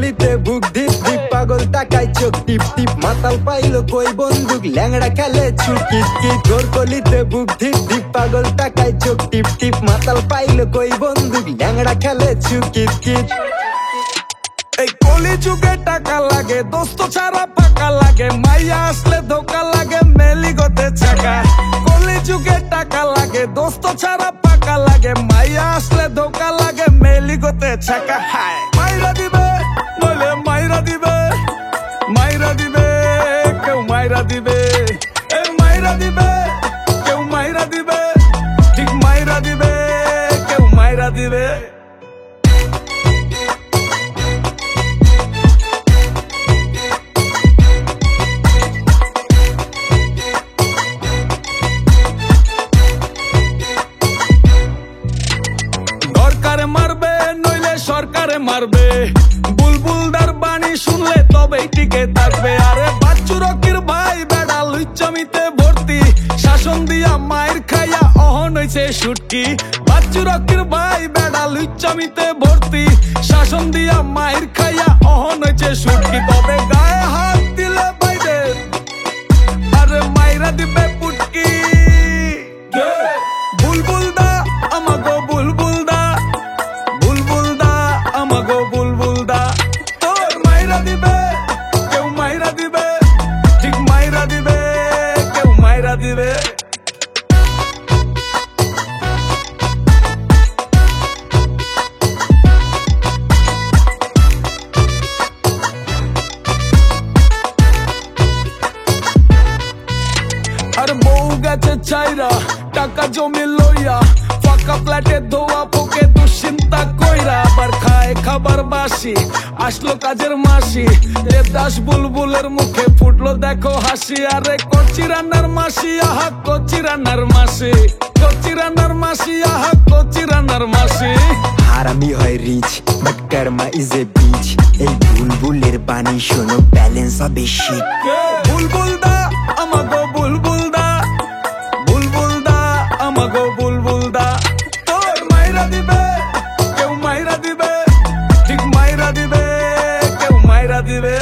কলিতে বুক ধিপ ধিপ পাগল টাকায় চোখ টিপ টিপ মাতাল পাইলো কই বন্দুক ল্যাংড়া খেলে ছুটকিট কিট ঘোর কলিতে বুক ধিপ ধিপ পাগল টাকায় চোখ টিপ টিপ মাতাল পাইলো কই বন্দুক ল্যাংড়া খেলে ছুটকিট কিট এই কলি যুগে টাকা লাগে দোস্ত ছাড়া পাকা লাগে মাইয়া আসলে ধোকা লাগে মেলি গতে ছাকা কলি যুগে টাকা লাগে দোস্ত ছাড়া পাকা লাগে মাইয়া আসলে ধোকা লাগে মেলি গতে ছাকা হায় মাইরা দিবে বলে মাইরা দিবে মাইরা দিবে কেউ মাইরা দিবে এই মাইরা দিবে কেউ মাইরা দিবে ঠিক মাইরা দিবে কেউ মাইরা দিবে মারবে নইলে সরকারে মারবে বুলবুলদার বাণী শুনলে তবেই টিকে থাকবে আরে বাচ্চু রকির ভাই বেড়া লুচ্চামিতে ভর্তি শাসন দিয়া মায়ের খাইয়া অহন হইছে শুটকি বাচ্চু রকির ভাই বেড়া লুচ্চামিতে ভর্তি শাসন দিয়া মায়ের খাইয়া অহন হইছে শুটকি তবে গায়ে হাত দিলে বাইরে আরে মাইরা দিবে পুটকি বুলবুলদা আমাগো বুলবুলদা আমাগো বুলবুলদা তোর মাইরা দিবে কেউ মাইরা দিবে ঠিক মাইরা দিবে কেউ মাইরা দিবে আর বউ গেছে চাইরা টাকা জমি লইয়া ফাঁকা ফ্ল্যাটে ধোয়া পোকে দুশ্চিন্তা কইরা আবার খায় খাবার বাসি আসলো কাজের মাসি দেবদাস বুলবুলের মুখে ফুটলো দেখো হাসি আরে কচি রান্নার মাসি আহা কচি রান্নার মাসি কচি রান্নার মাসি আহা কচি রান্নার মাসি হারামি হয় rich but karma is a bitch এই বুলবুলের বাণী শোনো ব্যালেন্স হবে শিট বুলবুলদা আমাগো বুলবুলদা বুলবুলদা আমাগো বুলবুলদা তোর মাইরা দিবে কেউ মাইরা দিবে ঠিক মাইরা দিবে কেউ মাইরা দিবে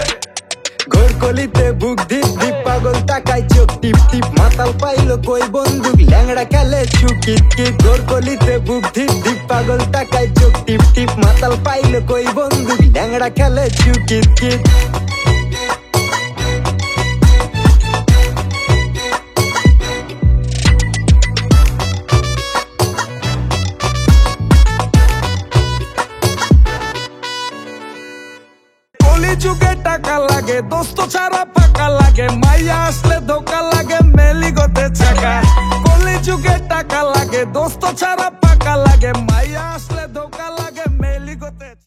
ঘোর কলিতে বুক ধিপ ধিপ পাগল টাকায় চোখ টিপ টিপ মাতাল পাইলো কই বন্দুক ল্যাংড়া খেলে ছুকিট কিট ঘোর কলিতে বুক ধিপ ধিপ পাগল টাকায় চোখ টিপ টিপ মাতাল পাইলো কই বন্দুক ল্যাংড়া খেলে ছুকিট কিট কলি যুগে টাকা লাগে দোস্ত ছাড়া পাকা লাগে মাইয়া আসলে ধোকা লাগে মেলি গতে ছাকা কলি যুগে টাকা লাগে দোস্ত ছাড়া পাকা লাগে